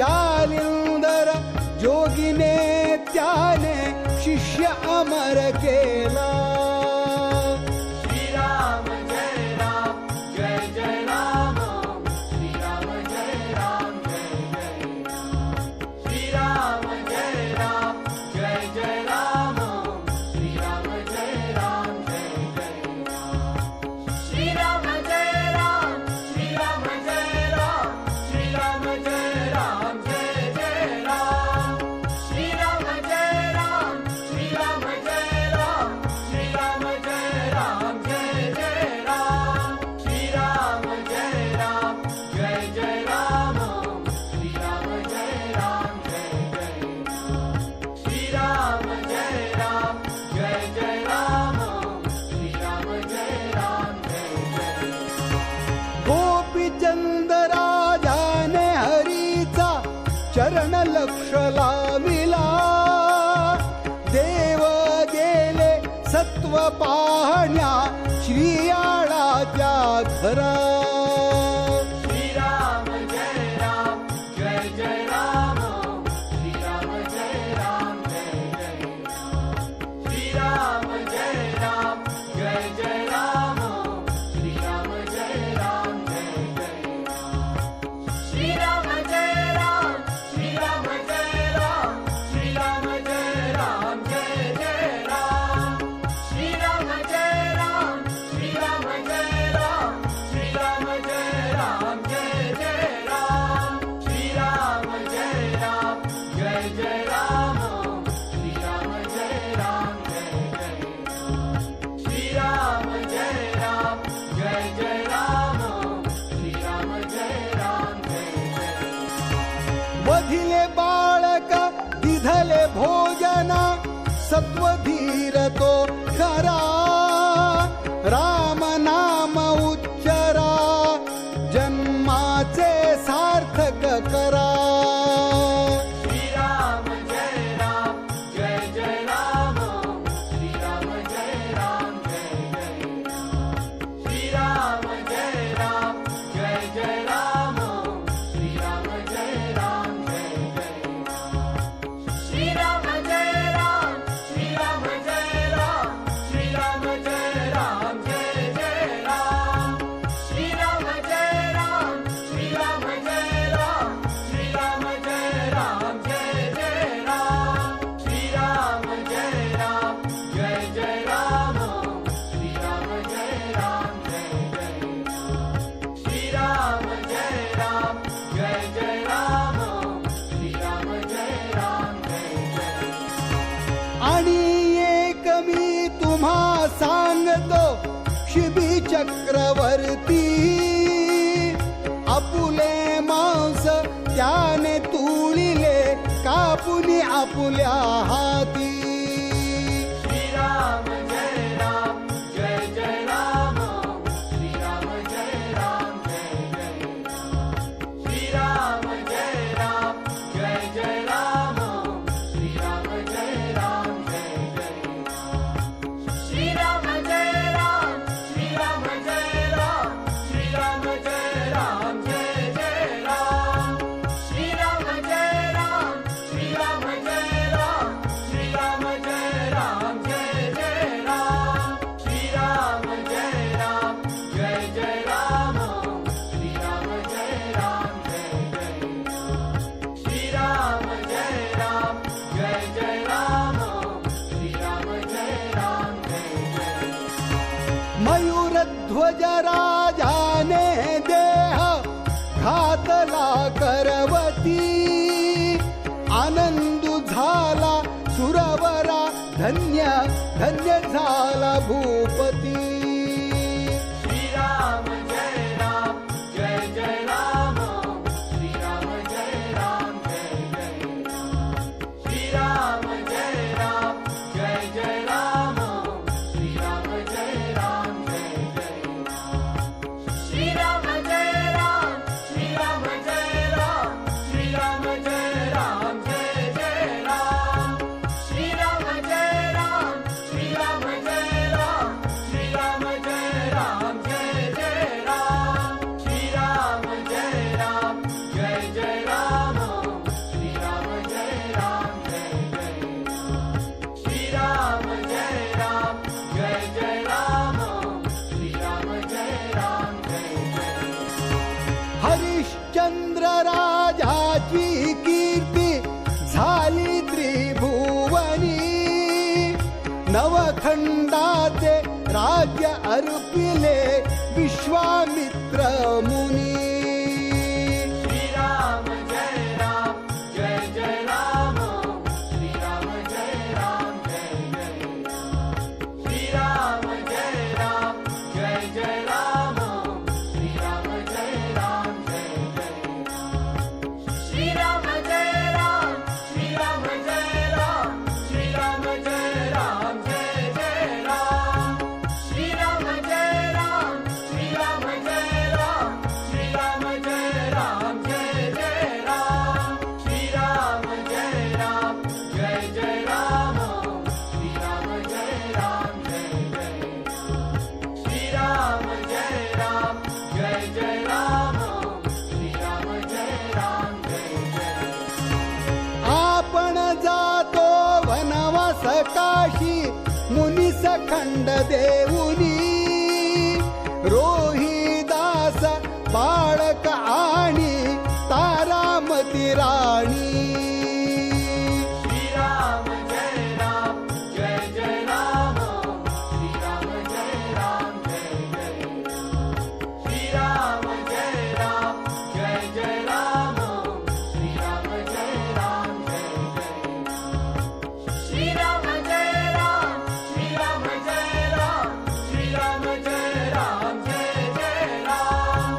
जालिंदर जोगिने त्याने शिष्य अमर केला श्रीराम जय राम जय जय राम ओम श्रीराम जय राम जय जय राम श्रीराम जय राम जय जय राम ओम श्रीराम जय राम जय जय राम श्रीराम जय राम श्रीराम जय राम श्रीराम जय राम जय जय राम श्रीराम जय राम श्रीराम जय राम श्रीराम जय राम जय जय राम श्रीराम जय राम जय जय राम ओम श्रीराम जय राम जय जय राम श्रीराम जय राम जय जय राम ओम श्रीराम जय राम जय जय गोपीचंद राजाने हरीचा चरण लक्ष लाविला देव गेले सत्व पाहण्या श्रीयाळाच्या घरा श्रीराम जय राम जय जय राम ओम श्रीराम जय राम जय जय राम श्रीराम जय राम जय जय राम ओम श्रीराम जय राम जय जय राम श्रीराम जय राम श्रीराम जय राम श्रीराम जय राम जय जय राम श्रीराम जय राम श्रीराम जय राम श्रीराम जय राम जय जय राम श्रीराम जय राम जय जय राम ओम श्रीराम जय राम जय जय राम श्रीराम जय राम जय जय राम ओम श्रीराम जय राम जय जय वधिले बाळक दिधले भोजना सत्वधीर तो खरा राम नाम उच्चरा जन्माचे सार्थक करा श्रीराम जय राम जय जय राम ओम श्रीराम जय राम जय जय राम श्रीराम जय राम जय जय राम ओम श्रीराम जय राम जय जय राम श्रीराम जय राम श्रीराम तो शिबी चक्रवर्ती आपुले मांस त्याने तुळिले कापुनी आपुल्या हाती श्रीराम जय राम जय जय राम श्रीराम जय राम जय जय राम श्रीराम जय राम जय जय राम श्रीराम जय राम जय जय राम श्रीराम जय राम श्रीराम जय राम श्रीराम जय राम जय जय राम श्रीराम जय राम श्रीराम जय राम श्रीराम जय राम जय जय राम श्रीराम जय राम जय जय राम श्रीराम जय राम जय जय राम श्रीराम जय राम जय जय राम श्रीराम जय राम जय जय मयूरध्वज राजाने देह घातला करवती आनंदू झाला सुरवरा धन्य धन्य झाला भूपती श्रीराम जय राम जय जय राम श्रीराम जय राम जय जय राम श्रीराम जय राम जय जय राम श्रीराम जय राम जय जय राम श्रीराम जय राम श्रीराम जय राम श्रीराम जय राम जय जय राम श्रीराम जय राम श्रीराम जय राम श्रीराम जय राम जय जय राम श्रीराम जय राम जय जय राम श्रीराम जय राम जय जय राम श्रीराम जय राम जय जय राम श्रीराम जय राम जय जय हरिश्चंद्र राजाची कीर्ती झाली त्रिभुवनी नवखंडाचे राज्य अर्पिले विश्वामित्र मुनी श्रीराम जय राम जय जय राम श्रीराम जय राम जय जय राम श्रीराम जय राम जय जय राम श्रीराम जय राम जय जय राम श्रीराम जय राम श्रीराम जय राम श्रीराम जय राम जय जय राम श्रीराम जय राम श्रीराम जय राम श्रीराम जय राम जय जय राम श्रीराम जय राम जय जय राम श्रीराम जय राम जय जय राम श्रीराम जय राम जय जय राम श्रीराम जय राम जय जय आपण जातो वनवास काशी मुनी सखंड देऊनी रोहिदास बाळक आणि तारामती राणी श्रीराम जय राम जय जय राम श्रीराम जय राम जय जय राम श्रीराम जय राम जय जय राम श्रीराम जय राम जय जय राम श्रीराम जय राम श्रीराम जय राम श्रीराम जय राम जय जय राम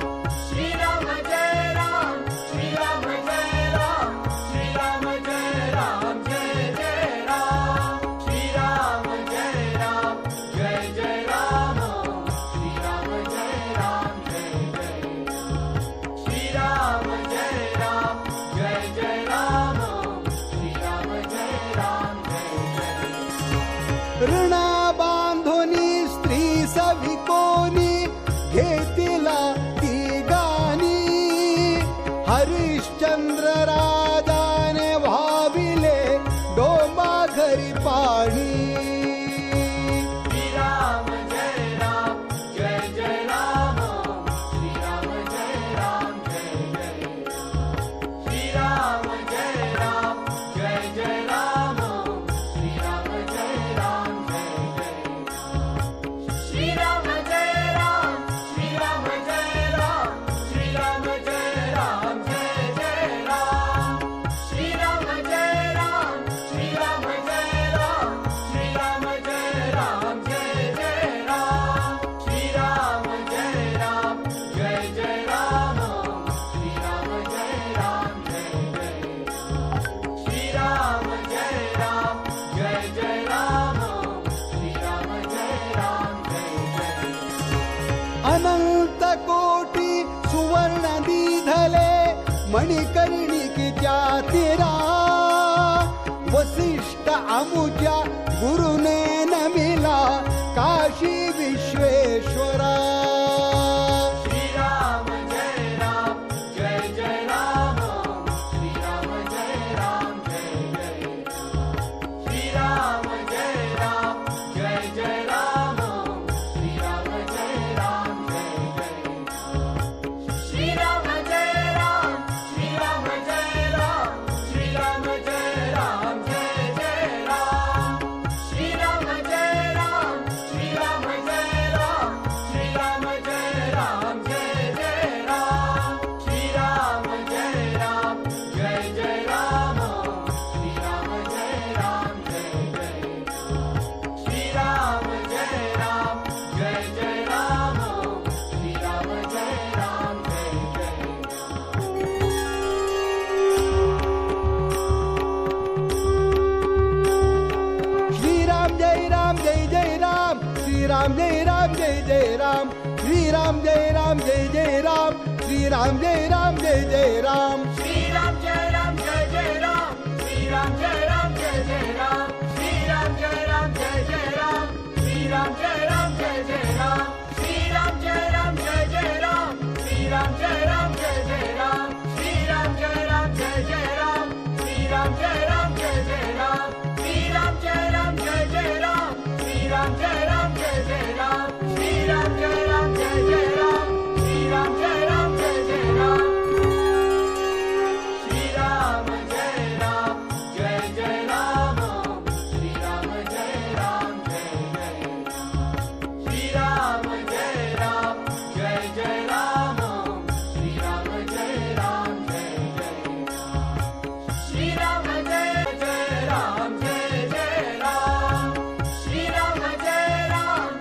श्रीराम जय राम श्रीराम जय राम श्रीराम जय राम जय जय राम श्रीराम जय राम जय जय राम श्रीराम जय राम जय जय राम श्रीराम जय राम जय जय राम श्रीराम जय राम जय जय ऋणा बांधोनी स्त्री सविकोनी घेतिला ती गाणी हरिश्चंद्र राजाने भाविले डोंबा घरी पाणी श्रीराम जय राम जय जय राम श्रीराम जय राम जय जय राम श्रीराम जय राम जय जय राम श्रीराम जय राम जय जय राम श्रीराम जय राम श्रीराम अनंत कोटी सुवर्ण दीधले मणिकर्णिकेच्या तेरा वसिष्ठ अमुच्या गुरुने नमिला काशी विश्वेश्वरा श्री राम जय जय राम श्री राम जय राम जय जय श्री राम जय जय राम श्री राम जय राम जय जय श्री राम जय राम श्री राम जय राम श्री राम जय राम जय जय राम श्री राम जय राम श्री राम जय राम श्री राम जय राम जय जय राम श्री राम जय जय राम श्री राम जय राम जय जय श्री राम जय जय राम श्री राम जय राम जय श्री राम जय राम जय जय राम श्री राम जय राम जय जय राम श्री राम जय राम जय जय राम श्री राम जय राम जय जय राम श्री राम जय जय राम श्री राम जय जय राम श्री राम जय जय राम श्री राम जय जय राम श्री राम जय जय राम श्री राम जय जय राम श्री राम जय जय राम श्री राम जय जय राम श्री राम जय जय राम श्री राम जय जय राम श्री राम जय जय राम श्री राम जय जय राम श्री राम जय जय राम श्री राम जय राम जय जय श्री राम जय जय राम श्री राम जय राम जय जय श्री राम जय राम जय जय राम श्री राम जय राम श्री राम जय राम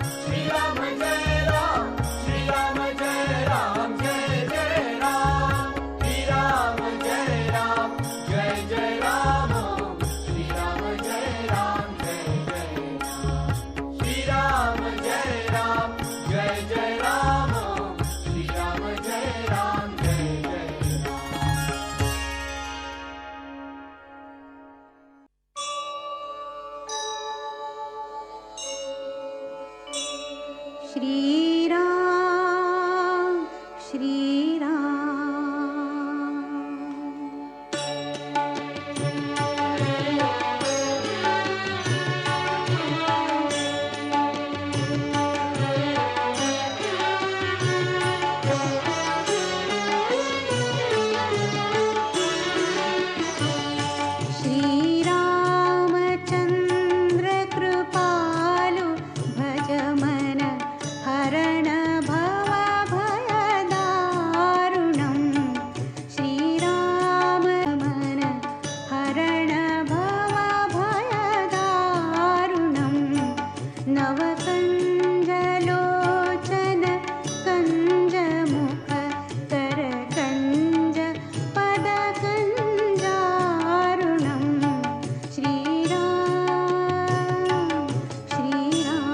श्री राम जय राम जय जय राम श्री राम जय जय राम श्री राम जय राम जय जय श्री राम जय जय राम श्री राम जय राम जय जय श्रीराम श्रीराम श्रीरामचन्द्र कृपालु भज मन हरण भव भयदारुणम् श्रीराम मन हरण भव भयदारुणम् नवकञ्जलोचन कञ्जमुख करकञ्ज पदकञ्जारुणम् श्रीराम श्रीराम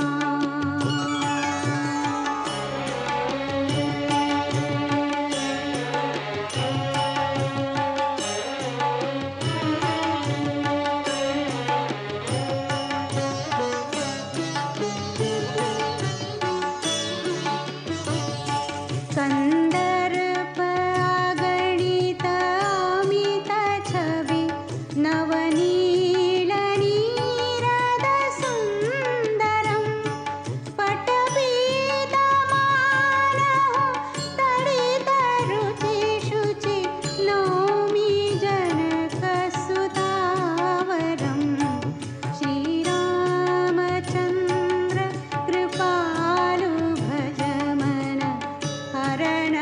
कंदर्प अगणित अमित छवि नवनील नीरद सुन्दरम् पटपीतमानः तडित रुचि शुचि नौमि जनकसुतावरम् श्रीरामचन्द्र कृपालु भज मन हरण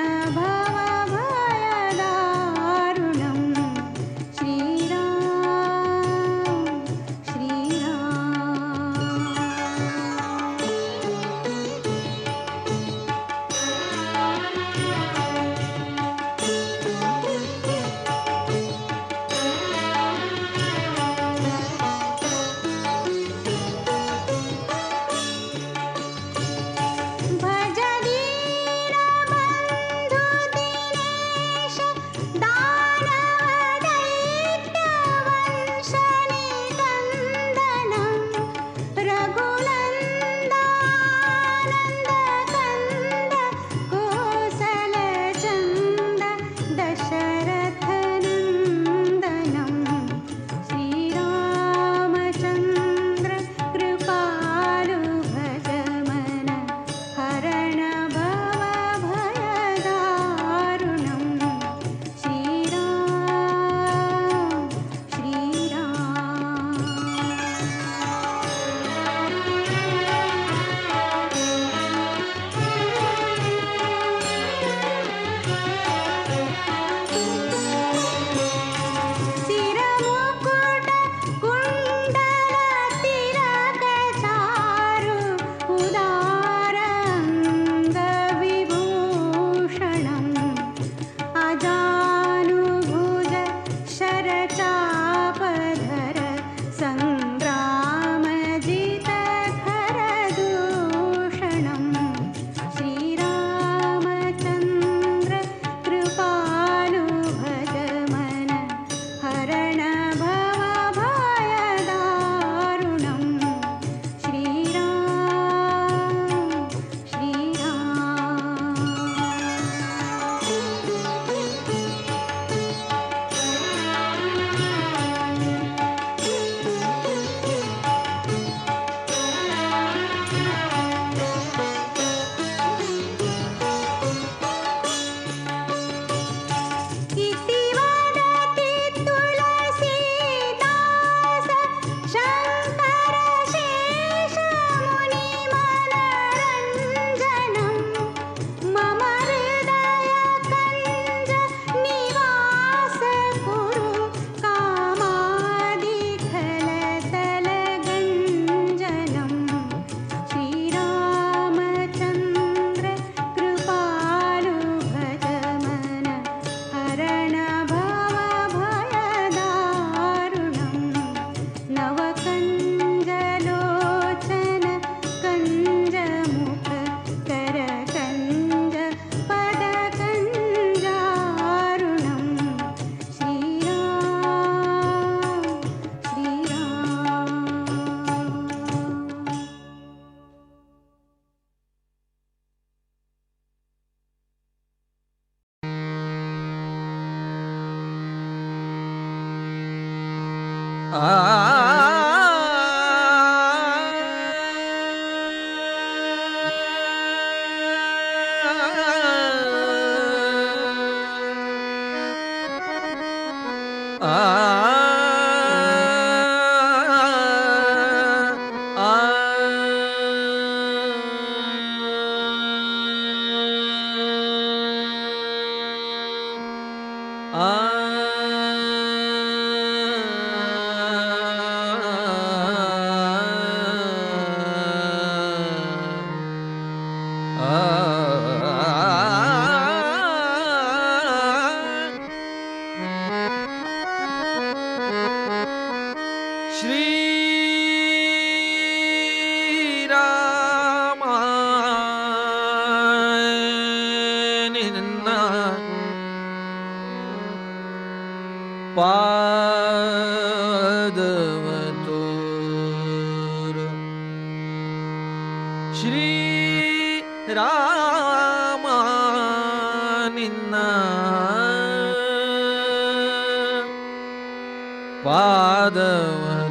ಪಾದವತೋರ ಶ್ರೀ ರಾಮ ನಿನ್ನ ಪಾದವ